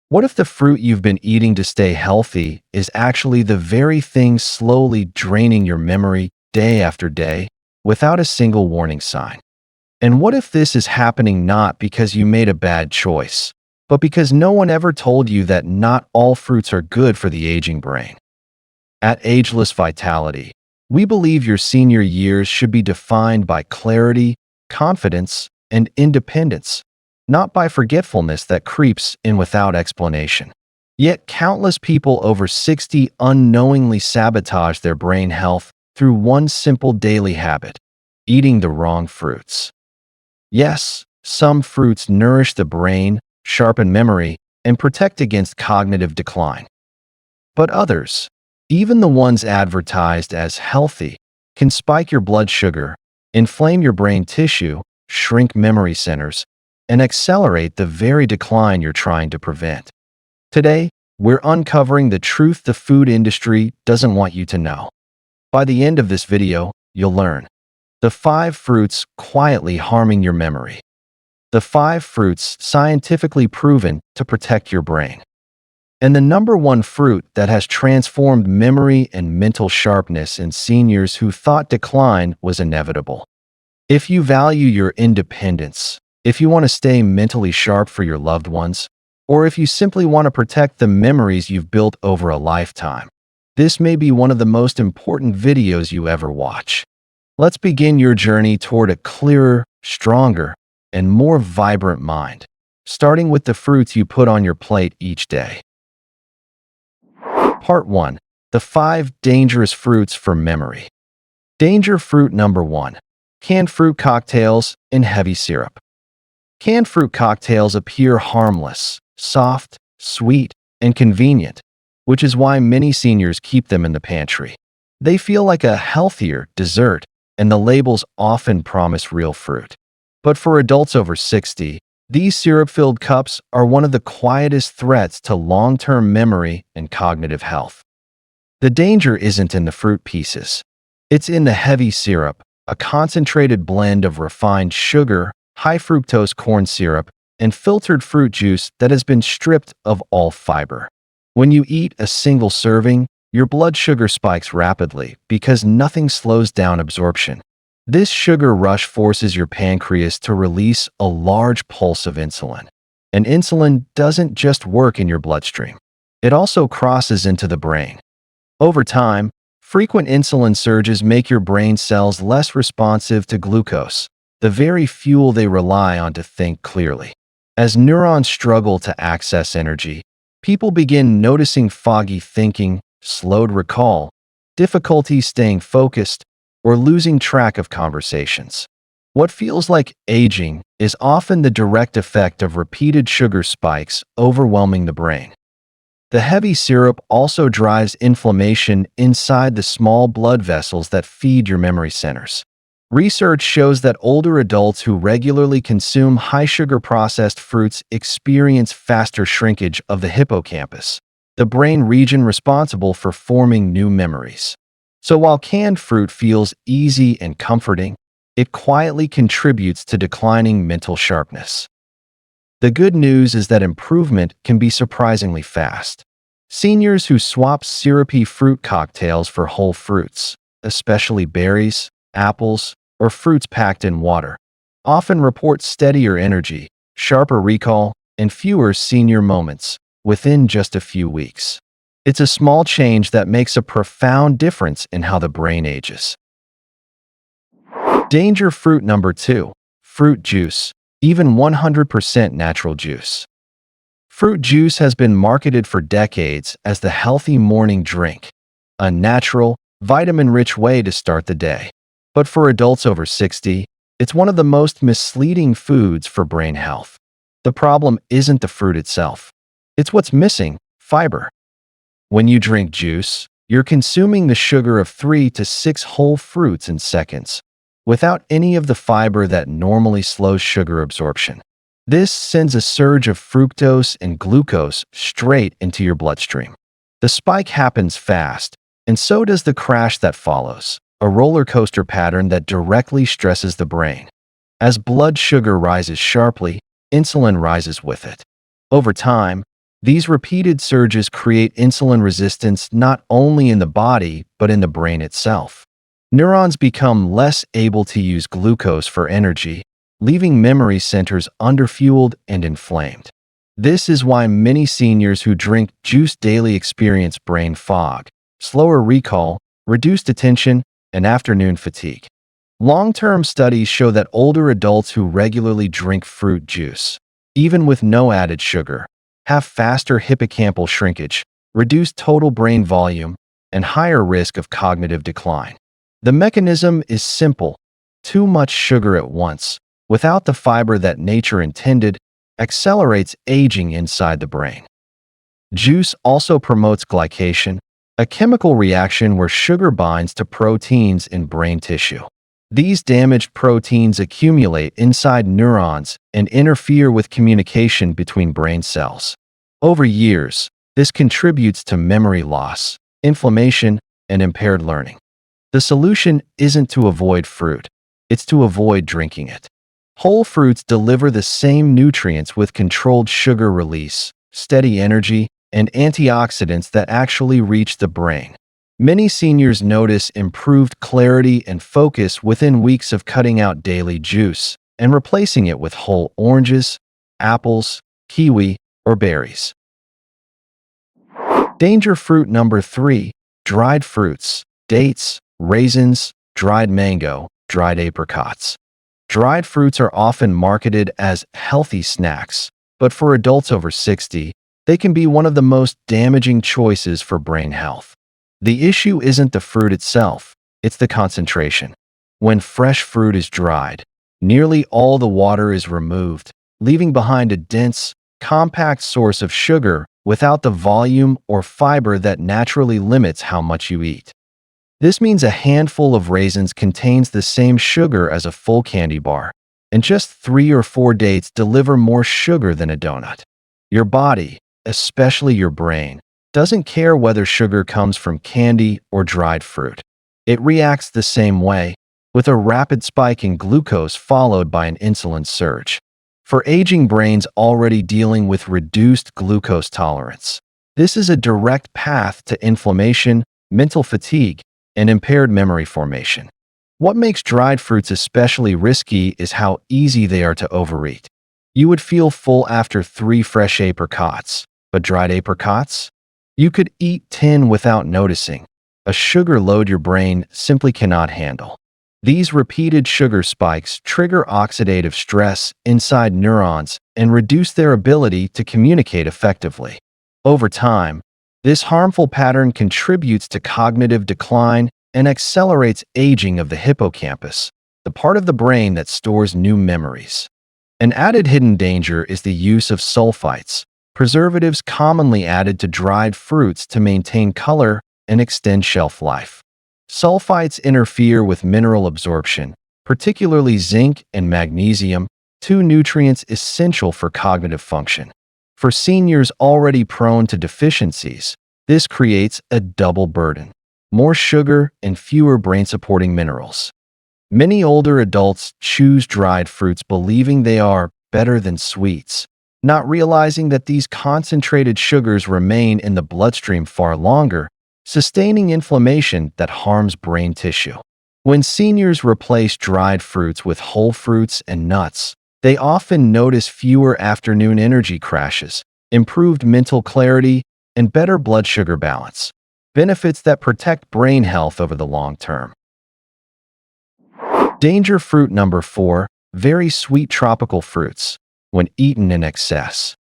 What if the fruit you've been eating to stay healthy is actually the very thing slowly draining your memory day after day without a single warning sign? And what if this is happening not because you made a bad choice, but because no one ever told you that not all fruits are good for the aging brain? At Ageless Vitality, we believe your senior years should be defined by clarity, confidence, and independence, not by forgetfulness that creeps in without explanation. Yet countless people over 60 unknowingly sabotage their brain health through one simple daily habit: eating the wrong fruits. Yes, some fruits nourish the brain, sharpen memory, and protect against cognitive decline. But others, even the ones advertised as healthy, can spike your blood sugar, inflame your brain tissue, shrink memory centers, and accelerate the very decline you're trying to prevent. Today, we're uncovering the truth the food industry doesn't want you to know. By the end of this video, you'll learn the 5 fruits quietly harming your memory. The 5 fruits scientifically proven to protect your brain. And the number 1 fruit that has transformed memory and mental sharpness in seniors who thought decline was inevitable. If you value your independence, if you want to stay mentally sharp for your loved ones, or if you simply want to protect the memories you've built over a lifetime, this may be one of the most important videos you ever watch. Let's begin your journey toward a clearer, stronger, and more vibrant mind, starting with the fruits you put on your plate each day. Part 1. The 5 dangerous fruits for memory. Danger fruit number 1. Canned fruit cocktails in heavy syrup. Canned fruit cocktails appear harmless, soft, sweet, and convenient, which is why many seniors keep them in the pantry. They feel like a healthier dessert, and the labels often promise real fruit. But for adults over 60, these syrup-filled cups are one of the quietest threats to long-term memory and cognitive health. The danger isn't in the fruit pieces. It's in the heavy syrup, a concentrated blend of refined sugar, high-fructose corn syrup, and filtered fruit juice that has been stripped of all fiber. When you eat a single serving, your blood sugar spikes rapidly because nothing slows down absorption. This sugar rush forces your pancreas to release a large pulse of insulin. And insulin doesn't just work in your bloodstream. It also crosses into the brain. Over time, frequent insulin surges make your brain cells less responsive to glucose, the very fuel they rely on to think clearly. As neurons struggle to access energy, people begin noticing foggy thinking, slowed recall, difficulty staying focused, or losing track of conversations. What feels like aging is often the direct effect of repeated sugar spikes overwhelming the brain. The heavy syrup also drives inflammation inside the small blood vessels that feed your memory centers. Research shows that older adults who regularly consume high-sugar processed fruits experience faster shrinkage of the hippocampus, the brain region responsible for forming new memories. So while canned fruit feels easy and comforting, it quietly contributes to declining mental sharpness. The good news is that improvement can be surprisingly fast. Seniors who swap syrupy fruit cocktails for whole fruits, especially berries, apples, or fruits packed in water, often report steadier energy, sharper recall, and fewer senior moments within just a few weeks. It's a small change that makes a profound difference in how the brain ages. Danger fruit number 2. Fruit juice, even 100% natural juice. Fruit juice has been marketed for decades as the healthy morning drink, a natural, vitamin-rich way to start the day. But for adults over 60, it's one of the most misleading foods for brain health. The problem isn't the fruit itself. It's what's missing: fiber. When you drink juice, you're consuming the sugar of 3 to 6 whole fruits in seconds, without any of the fiber that normally slows sugar absorption. This sends a surge of fructose and glucose straight into your bloodstream. The spike happens fast, and so does the crash that follows, a roller coaster pattern that directly stresses the brain. As blood sugar rises sharply, insulin rises with it. Over time, These repeated surges create insulin resistance not only in the body, but in the brain itself. Neurons become less able to use glucose for energy, leaving memory centers underfueled and inflamed. This is why many seniors who drink juice daily experience brain fog, slower recall, reduced attention, and afternoon fatigue. Long-term studies show that older adults who regularly drink fruit juice, even with no added sugar, have faster hippocampal shrinkage, reduced total brain volume, and higher risk of cognitive decline. The mechanism is simple. Too much sugar at once, without the fiber that nature intended, accelerates aging inside the brain. Juice also promotes glycation, a chemical reaction where sugar binds to proteins in brain tissue. These damaged proteins accumulate inside neurons and interfere with communication between brain cells. Over years, this contributes to memory loss, inflammation, and impaired learning. The solution isn't to avoid fruit, it's to avoid drinking it. Whole fruits deliver the same nutrients with controlled sugar release, steady energy, and antioxidants that actually reach the brain. Many seniors notice improved clarity and focus within weeks of cutting out daily juice and replacing it with whole oranges, apples, kiwi, or berries. Danger fruit number 3, dried fruits, dates, raisins, dried mango, dried apricots. Dried fruits are often marketed as healthy snacks, but for adults over 60, they can be one of the most damaging choices for brain health. The issue isn't the fruit itself, it's the concentration. When fresh fruit is dried, nearly all the water is removed, leaving behind a dense, compact source of sugar without the volume or fiber that naturally limits how much you eat. This means a handful of raisins contains the same sugar as a full candy bar, and just 3 or 4 dates deliver more sugar than a donut. Your body, especially your brain, doesn't care whether sugar comes from candy or dried fruit. It reacts the same way, with a rapid spike in glucose followed by an insulin surge. For aging brains already dealing with reduced glucose tolerance, this is a direct path to inflammation, mental fatigue, and impaired memory formation. What makes dried fruits especially risky is how easy they are to overeat. You would feel full after 3 fresh apricots, but dried apricots? You could eat 10 without noticing, a sugar load your brain simply cannot handle. These repeated sugar spikes trigger oxidative stress inside neurons and reduce their ability to communicate effectively. Over time, this harmful pattern contributes to cognitive decline and accelerates aging of the hippocampus, the part of the brain that stores new memories. An added hidden danger is the use of sulfites, preservatives commonly added to dried fruits to maintain color and extend shelf life. Sulfites interfere with mineral absorption, particularly zinc and magnesium, 2 nutrients essential for cognitive function. For seniors already prone to deficiencies, this creates a double burden: more sugar and fewer brain-supporting minerals. Many older adults choose dried fruits believing they are better than sweets, not realizing that these concentrated sugars remain in the bloodstream far longer, sustaining inflammation that harms brain tissue. When seniors replace dried fruits with whole fruits and nuts, they often notice fewer afternoon energy crashes, improved mental clarity, and better blood sugar balance, benefits that protect brain health over the long term. Danger fruit number 4, very sweet tropical fruits, when eaten in excess.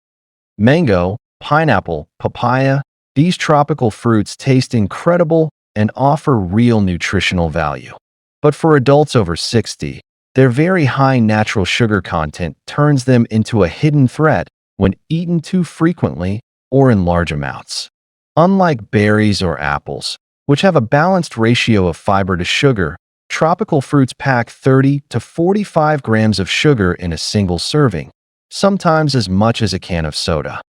Mango, pineapple, papaya, these tropical fruits taste incredible and offer real nutritional value. But for adults over 60, their very high natural sugar content turns them into a hidden threat when eaten too frequently or in large amounts. Unlike berries or apples, which have a balanced ratio of fiber to sugar, tropical fruits pack 30 to 45 grams of sugar in a single serving, sometimes as much as a can of soda.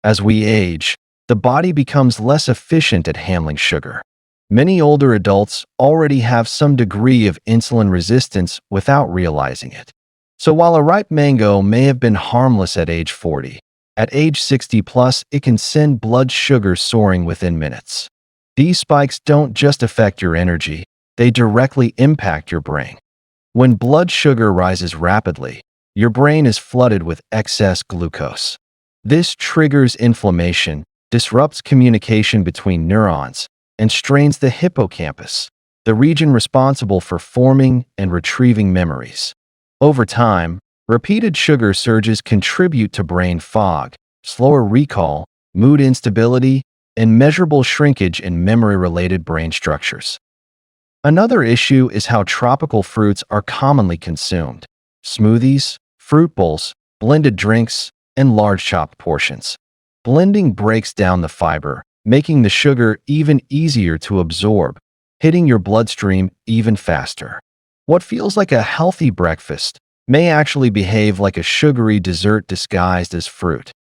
As we age, the body becomes less efficient at handling sugar. Many older adults already have some degree of insulin resistance without realizing it. So while a ripe mango may have been harmless at age 40, At age 60 plus, it can send blood sugar soaring within minutes. These spikes don't just affect your energy, they directly impact your brain. When blood sugar rises rapidly, your brain is flooded with excess glucose. This triggers inflammation, disrupts communication between neurons, and strains the hippocampus, the region responsible for forming and retrieving memories. Over time, repeated sugar surges contribute to brain fog, slower recall, mood instability, and measurable shrinkage in memory-related brain structures. Another issue is how tropical fruits are commonly consumed. Smoothies, fruit bowls, blended drinks, and large chopped portions. Blending breaks down the fiber, making the sugar even easier to absorb, hitting your bloodstream even faster. What feels like a healthy breakfast may actually behave like a sugary dessert disguised as fruit.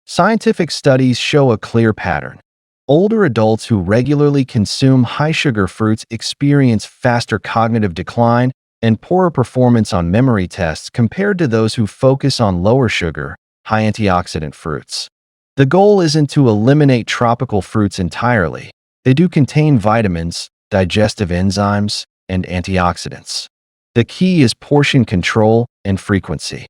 Scientific studies show a clear pattern. Older adults who regularly consume high-sugar fruits experience faster cognitive decline and poorer performance on memory tests compared to those who focus on lower-sugar, high-antioxidant fruits. The goal isn't to eliminate tropical fruits entirely. They do contain vitamins, digestive enzymes, and antioxidants. The key is portion control and frequency.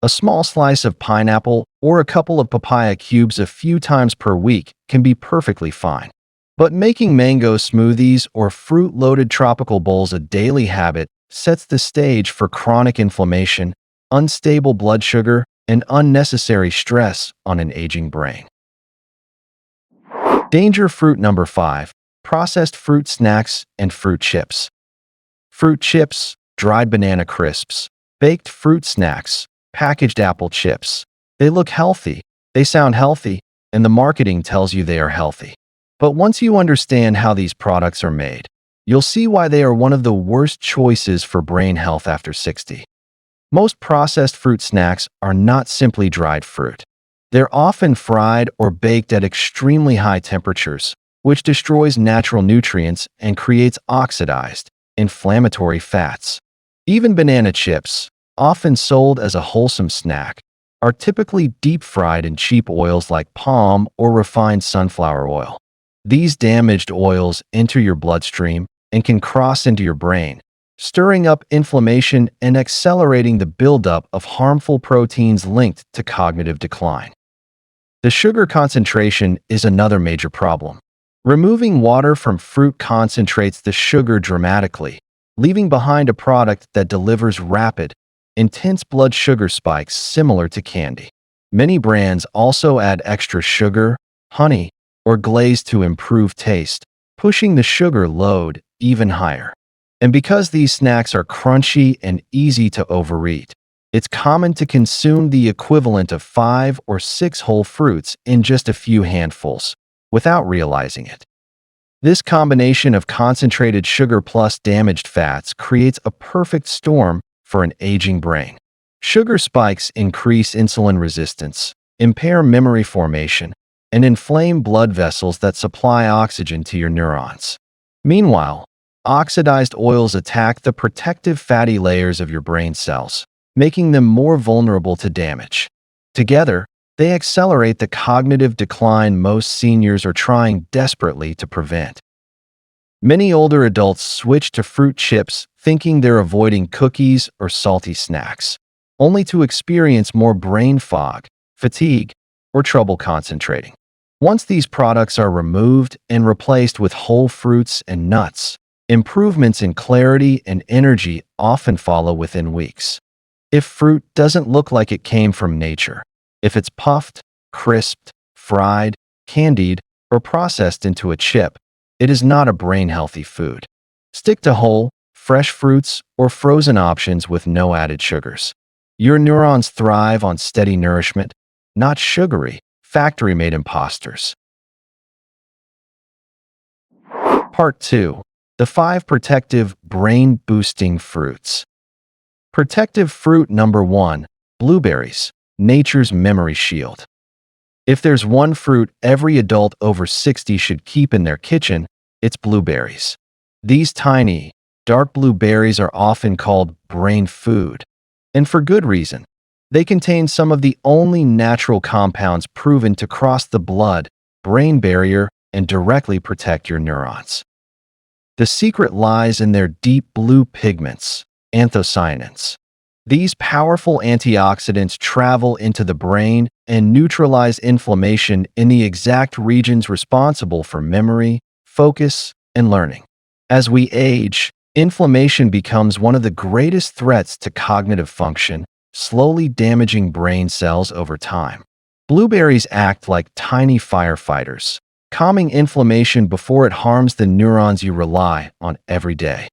A small slice of pineapple or a couple of papaya cubes a few times per week can be perfectly fine. But making mango smoothies or fruit-loaded tropical bowls a daily habit sets the stage for chronic inflammation, unstable blood sugar, and unnecessary stress on an aging brain. Danger fruit number 5. Processed fruit snacks and fruit chips. Fruit chips, dried banana crisps, baked fruit snacks, packaged apple chips. They look healthy, they sound healthy, and the marketing tells you they are healthy. But once you understand how these products are made, you'll see why they are one of the worst choices for brain health after 60. Most processed fruit snacks are not simply dried fruit. They're often fried or baked at extremely high temperatures, which destroys natural nutrients and creates oxidized, inflammatory fats. Even banana chips, often sold as a wholesome snack, are typically deep-fried in cheap oils like palm or refined sunflower oil. These damaged oils enter your bloodstream and can cross into your brain, stirring up inflammation and accelerating the buildup of harmful proteins linked to cognitive decline. The sugar concentration is another major problem. Removing water from fruit concentrates the sugar dramatically, leaving behind a product that delivers rapid, intense blood sugar spikes similar to candy. Many brands also add extra sugar, honey, or glaze to improve taste, pushing the sugar load even higher. And because these snacks are crunchy and easy to overeat, it's common to consume the equivalent of 5 or 6 whole fruits in just a few handfuls, without realizing it. This combination of concentrated sugar plus damaged fats creates a perfect storm for an aging brain. Sugar spikes increase insulin resistance, impair memory formation, and inflame blood vessels that supply oxygen to your neurons. Meanwhile, oxidized oils attack the protective fatty layers of your brain cells, making them more vulnerable to damage. Together, they accelerate the cognitive decline most seniors are trying desperately to prevent. Many older adults switch to fruit chips thinking they're avoiding cookies or salty snacks, only to experience more brain fog, fatigue, or trouble concentrating. Once these products are removed and replaced with whole fruits and nuts, improvements in clarity and energy often follow within weeks. If fruit doesn't look like it came from nature, if it's puffed, crisped, fried, candied, or processed into a chip, it is not a brain-healthy food. Stick to whole, fresh fruits or frozen options with no added sugars. Your neurons thrive on steady nourishment, not sugary, factory-made imposters. Part 2. The 5 protective, brain-boosting fruits. Protective fruit number 1. Blueberries, nature's memory shield. If there's one fruit every adult over 60 should keep in their kitchen, it's blueberries. These tiny, dark blue berries are often called brain food, and for good reason. They contain some of the only natural compounds proven to cross the blood-brain barrier and directly protect your neurons. The secret lies in their deep blue pigments, anthocyanins. These powerful antioxidants travel into the brain and neutralize inflammation in the exact regions responsible for memory, focus, and learning. As we age, inflammation becomes one of the greatest threats to cognitive function, slowly damaging brain cells over time. Blueberries act like tiny firefighters, calming inflammation before it harms the neurons you rely on every day.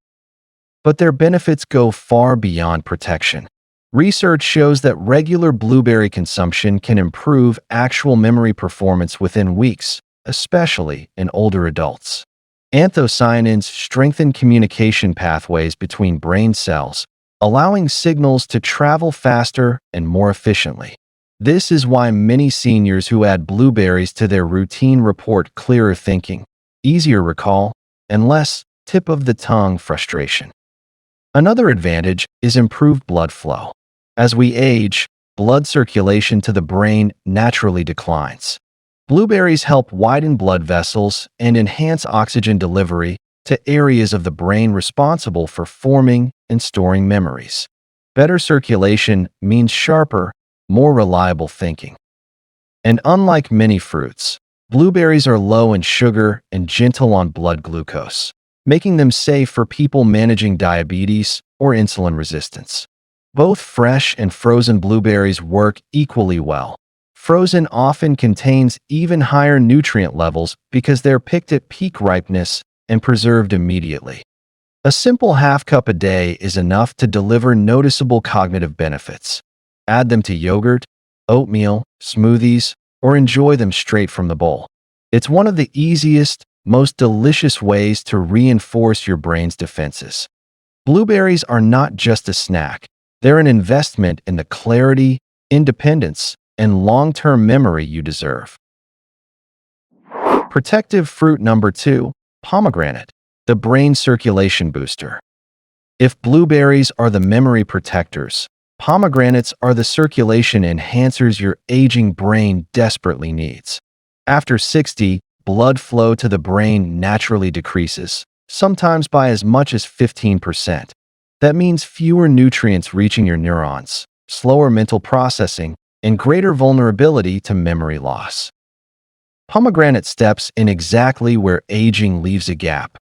But their benefits go far beyond protection. Research shows that regular blueberry consumption can improve actual memory performance within weeks, especially in older adults. Anthocyanins strengthen communication pathways between brain cells, allowing signals to travel faster and more efficiently. This is why many seniors who add blueberries to their routine report clearer thinking, easier recall, and less tip-of-the-tongue frustration. Another advantage is improved blood flow. As we age, blood circulation to the brain naturally declines. Blueberries help widen blood vessels and enhance oxygen delivery to areas of the brain responsible for forming and storing memories. Better circulation means sharper, more reliable thinking. And unlike many fruits, blueberries are low in sugar and gentle on blood glucose, making them safe for people managing diabetes or insulin resistance. Both fresh and frozen blueberries work equally well. Frozen often contains even higher nutrient levels because they're picked at peak ripeness and preserved immediately. A simple half cup a day is enough to deliver noticeable cognitive benefits. Add them to yogurt, oatmeal, smoothies, or enjoy them straight from the bowl. It's one of the easiest, most delicious ways to reinforce your brain's defenses. Blueberries are not just a snack. They're an investment in the clarity, independence, and long-term memory you deserve. Protective fruit number 2, pomegranate, the brain circulation booster. If blueberries are the memory protectors, pomegranates are the circulation enhancers your aging brain desperately needs. After 60, blood flow to the brain naturally decreases, sometimes by as much as 15%. That means fewer nutrients reaching your neurons, slower mental processing, and greater vulnerability to memory loss. Pomegranate steps in exactly where aging leaves a gap.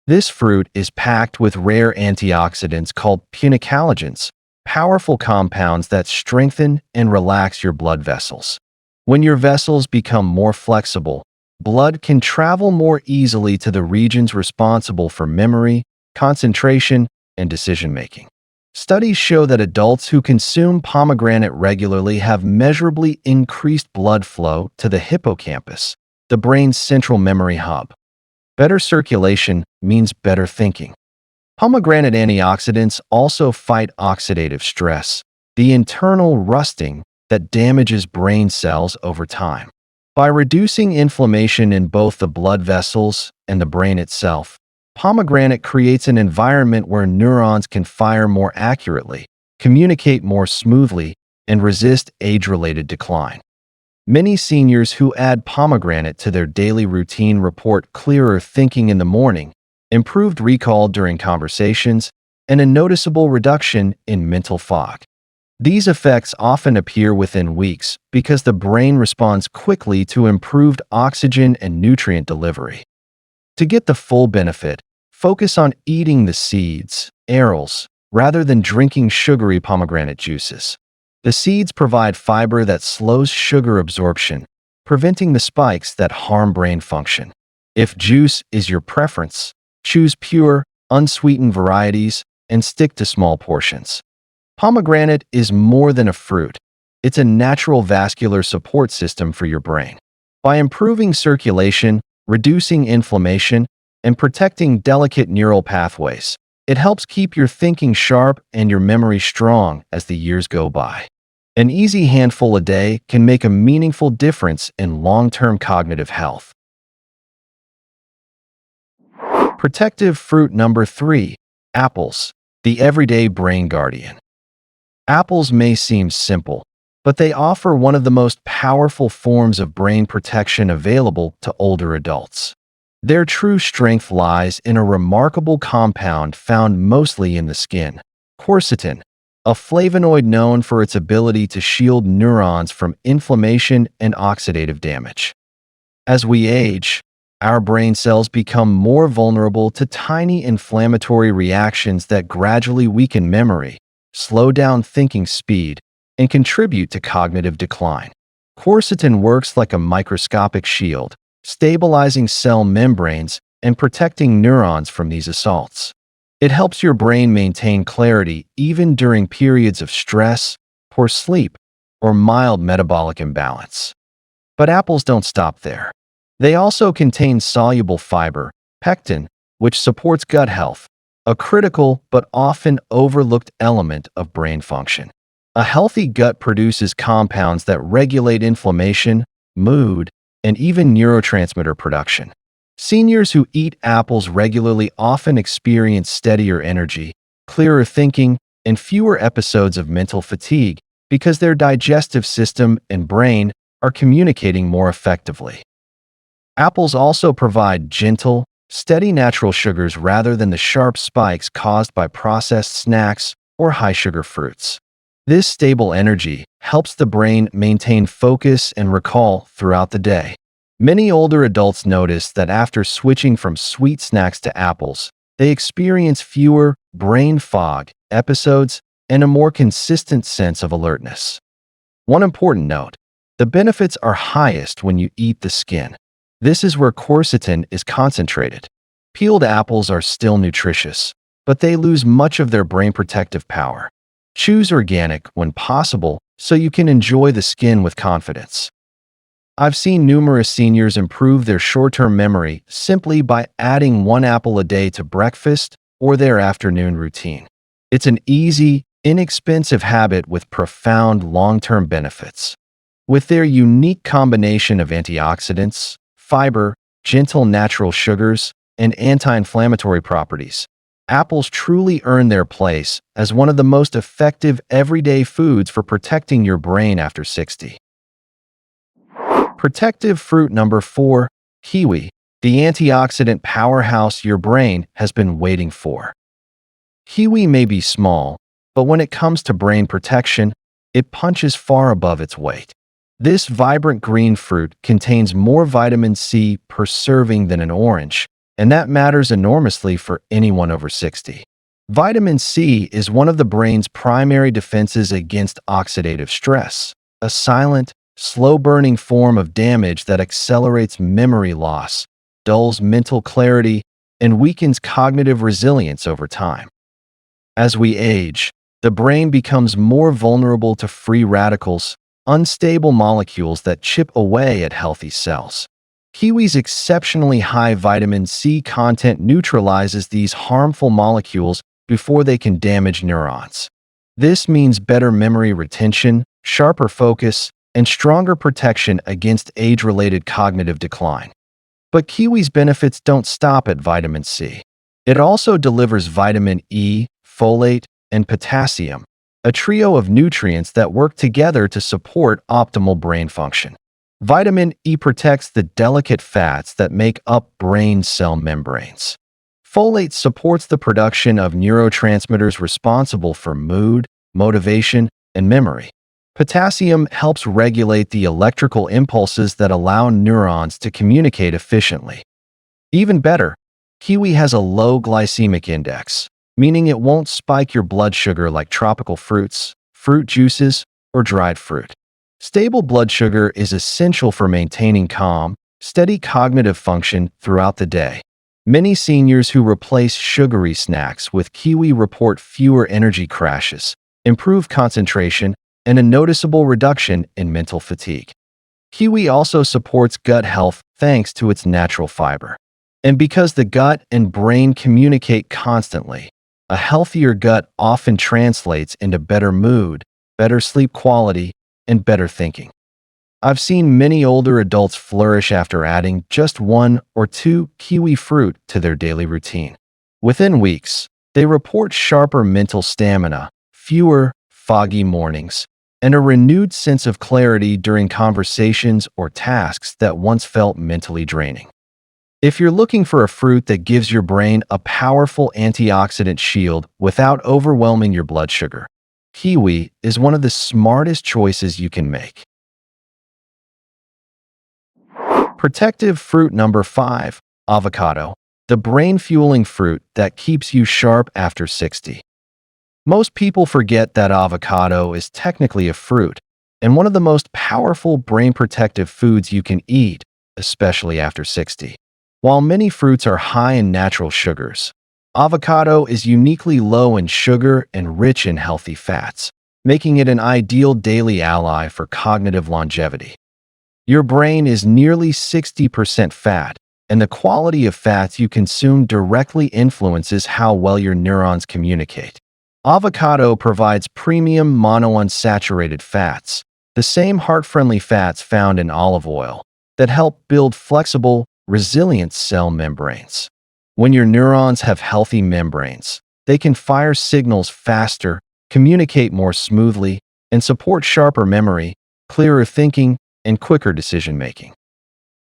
This fruit is packed with rare antioxidants called punicalagins, powerful compounds that strengthen and relax your blood vessels. When your vessels become more flexible, blood can travel more easily to the regions responsible for memory, concentration, and decision-making. Studies show that adults who consume pomegranate regularly have measurably increased blood flow to the hippocampus, the brain's central memory hub. Better circulation means better thinking. Pomegranate antioxidants also fight oxidative stress, the internal rusting that damages brain cells over time. By reducing inflammation in both the blood vessels and the brain itself, pomegranate creates an environment where neurons can fire more accurately, communicate more smoothly, and resist age-related decline. Many seniors who add pomegranate to their daily routine report clearer thinking in the morning, improved recall during conversations, and a noticeable reduction in mental fog. These effects often appear within weeks because the brain responds quickly to improved oxygen and nutrient delivery. To get the full benefit, focus on eating the seeds, arils, rather than drinking sugary pomegranate juices. The seeds provide fiber that slows sugar absorption, preventing the spikes that harm brain function. If juice is your preference, choose pure, unsweetened varieties and stick to small portions. Pomegranate is more than a fruit. It's a natural vascular support system for your brain. By improving circulation, reducing inflammation, and protecting delicate neural pathways, it helps keep your thinking sharp and your memory strong as the years go by. An easy handful a day can make a meaningful difference in long-term cognitive health. Protective fruit number 3, apples, the everyday brain guardian. Apples may seem simple, but they offer one of the most powerful forms of brain protection available to older adults. Their true strength lies in a remarkable compound found mostly in the skin, quercetin, a flavonoid known for its ability to shield neurons from inflammation and oxidative damage. As we age, our brain cells become more vulnerable to tiny inflammatory reactions that gradually weaken memory, slow down thinking speed, and contribute to cognitive decline. Quercetin works like a microscopic shield, stabilizing cell membranes and protecting neurons from these assaults. It helps your brain maintain clarity even during periods of stress, poor sleep, or mild metabolic imbalance. But apples don't stop there. They also contain soluble fiber, pectin, which supports gut health, a critical but often overlooked element of brain function. A healthy gut produces compounds that regulate inflammation, mood, and even neurotransmitter production. Seniors who eat apples regularly often experience steadier energy, clearer thinking, and fewer episodes of mental fatigue because their digestive system and brain are communicating more effectively. Apples also provide gentle, steady natural sugars rather than the sharp spikes caused by processed snacks or high-sugar fruits. This stable energy helps the brain maintain focus and recall throughout the day. Many older adults notice that after switching from sweet snacks to apples, they experience fewer brain fog episodes and a more consistent sense of alertness. One important note: the benefits are highest when you eat the skin. This is where quercetin is concentrated. Peeled apples are still nutritious, but they lose much of their brain protective power. Choose organic when possible so you can enjoy the skin with confidence. I've seen numerous seniors improve their short-term memory simply by adding one apple a day to breakfast or their afternoon routine. It's an easy, inexpensive habit with profound long-term benefits. With their unique combination of antioxidants, fiber, gentle natural sugars, and anti-inflammatory properties, apples truly earn their place as one of the most effective everyday foods for protecting your brain after 60. Protective fruit number 4, kiwi, the antioxidant powerhouse your brain has been waiting for. Kiwi may be small, but when it comes to brain protection, it punches far above its weight. This vibrant green fruit contains more vitamin C per serving than an orange, and that matters enormously for anyone over 60. Vitamin C is one of the brain's primary defenses against oxidative stress, a silent, slow-burning form of damage that accelerates memory loss, dulls mental clarity, and weakens cognitive resilience over time. As we age, the brain becomes more vulnerable to free radicals, unstable molecules that chip away at healthy cells. Kiwi's exceptionally high vitamin C content neutralizes these harmful molecules before they can damage neurons. This means better memory retention, sharper focus, and stronger protection against age-related cognitive decline. But kiwi's benefits don't stop at vitamin C. It also delivers vitamin E, folate, and potassium, a trio of nutrients that work together to support optimal brain function. Vitamin E protects the delicate fats that make up brain cell membranes. Folate supports the production of neurotransmitters responsible for mood, motivation, and memory. Potassium helps regulate the electrical impulses that allow neurons to communicate efficiently. Even better, kiwi has a low glycemic index, meaning it won't spike your blood sugar like tropical fruits, fruit juices, or dried fruit. Stable blood sugar is essential for maintaining calm, steady cognitive function throughout the day. Many seniors who replace sugary snacks with kiwi report fewer energy crashes, improved concentration, and a noticeable reduction in mental fatigue. Kiwi also supports gut health thanks to its natural fiber. And because the gut and brain communicate constantly, a healthier gut often translates into better mood, better sleep quality, and better thinking. I've seen many older adults flourish after adding just 1 or 2 kiwi fruit to their daily routine. Within weeks, they report sharper mental stamina, fewer foggy mornings, and a renewed sense of clarity during conversations or tasks that once felt mentally draining. If you're looking for a fruit that gives your brain a powerful antioxidant shield without overwhelming your blood sugar, kiwi is one of the smartest choices you can make. Protective fruit number 5, avocado, the brain-fueling fruit that keeps you sharp after 60. Most people forget that avocado is technically a fruit and one of the most powerful brain-protective foods you can eat, especially after 60. While many fruits are high in natural sugars, avocado is uniquely low in sugar and rich in healthy fats, making it an ideal daily ally for cognitive longevity. Your brain is nearly 60% fat, and the quality of fats you consume directly influences how well your neurons communicate. Avocado provides premium monounsaturated fats, the same heart-friendly fats found in olive oil, that help build flexible, resilient cell membranes. When your neurons have healthy membranes, they can fire signals faster, communicate more smoothly, and support sharper memory, clearer thinking, and quicker decision-making.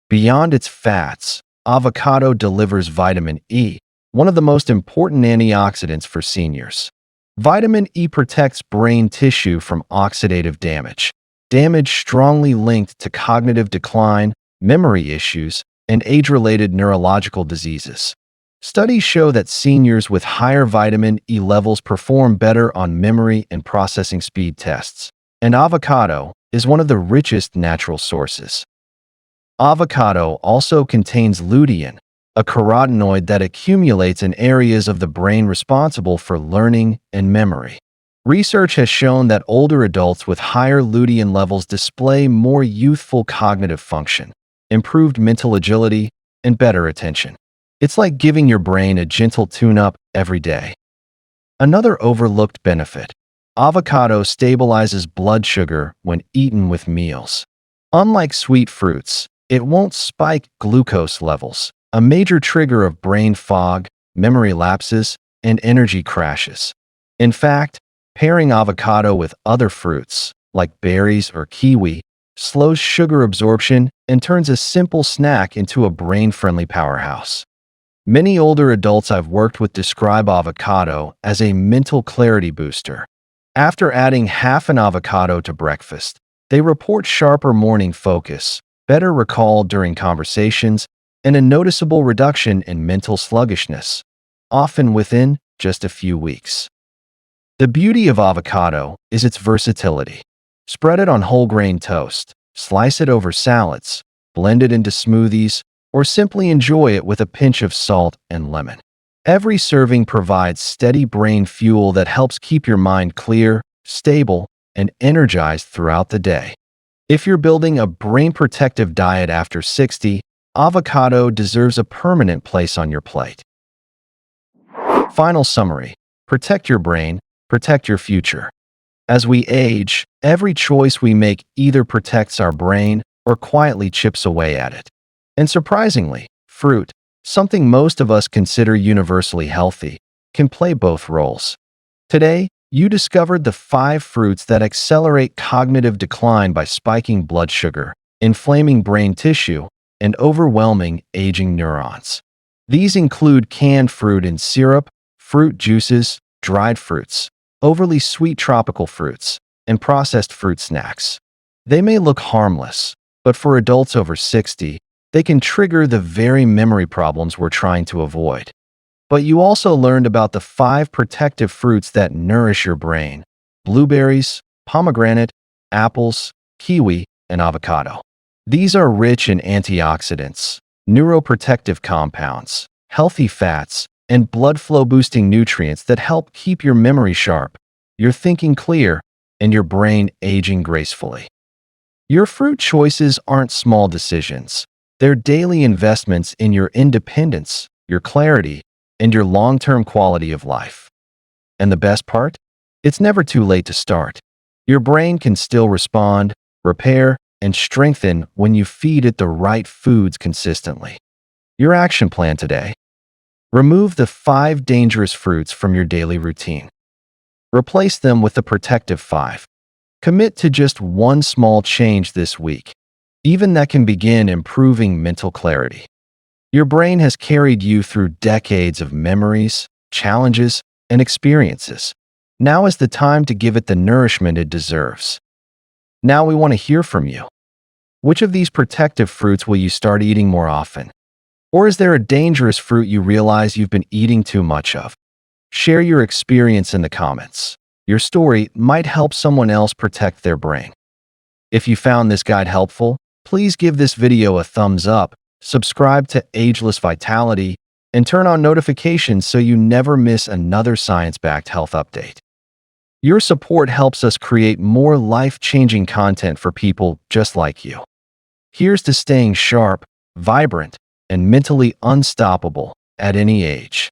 Beyond its fats, avocado delivers vitamin E, one of the most important antioxidants for seniors. Vitamin E protects brain tissue from oxidative damage strongly linked to cognitive decline, memory issues, and age-related neurological diseases. Studies show that seniors with higher vitamin E levels perform better on memory and processing speed tests, and avocado is one of the richest natural sources. Avocado also contains lutein, a carotenoid that accumulates in areas of the brain responsible for learning and memory. Research has shown that older adults with higher lutein levels display more youthful cognitive function, improved mental agility, and better attention. It's like giving your brain a gentle tune-up every day. Another overlooked benefit: avocado stabilizes blood sugar when eaten with meals. Unlike sweet fruits, it won't spike glucose levels, a major trigger of brain fog, memory lapses, and energy crashes. In fact, pairing avocado with other fruits, like berries or kiwi, slows sugar absorption and turns a simple snack into a brain-friendly powerhouse. Many older adults I've worked with describe avocado as a mental clarity booster. After adding half an avocado to breakfast, they report sharper morning focus, better recall during conversations, and a noticeable reduction in mental sluggishness, often within just a few weeks. The beauty of avocado is its versatility. Spread it on whole grain toast, slice it over salads, blend it into smoothies, or simply enjoy it with a pinch of salt and lemon. Every serving provides steady brain fuel that helps keep your mind clear, stable, and energized throughout the day. If you're building a brain-protective diet after 60, avocado deserves a permanent place on your plate. Final summary: protect your brain, protect your future. As we age, every choice we make either protects our brain or quietly chips away at it. And surprisingly, fruit, something most of us consider universally healthy, can play both roles. Today, you discovered the 5 fruits that accelerate cognitive decline by spiking blood sugar, inflaming brain tissue, and overwhelming aging neurons. These include canned fruit in syrup, fruit juices, dried fruits, overly sweet tropical fruits, and processed fruit snacks. They may look harmless, but for adults over 60, they can trigger the very memory problems we're trying to avoid. But you also learned about the 5 protective fruits that nourish your brain: blueberries, pomegranate, apples, kiwi, and avocado. These are rich in antioxidants, neuroprotective compounds, healthy fats, and blood flow boosting nutrients that help keep your memory sharp, your thinking clear, and your brain aging gracefully. Your fruit choices aren't small decisions. They're daily investments in your independence, your clarity, and your long-term quality of life. And the best part? It's never too late to start. Your brain can still respond, repair, and strengthen when you feed it the right foods consistently. Your action plan today: remove the 5 dangerous fruits from your daily routine. Replace them with the protective 5. Commit to just one small change this week. Even that can begin improving mental clarity. Your brain has carried you through decades of memories, challenges, and experiences. Now is the time to give it the nourishment it deserves. Now we want to hear from you. Which of these protective fruits will you start eating more often? Or is there a dangerous fruit you realize you've been eating too much of? Share your experience in the comments. Your story might help someone else protect their brain. If you found this guide helpful, please give this video a thumbs up, subscribe to Ageless Vitality, and turn on notifications so you never miss another science-backed health update. Your support helps us create more life-changing content for people just like you. Here's to staying sharp, vibrant, and mentally unstoppable at any age.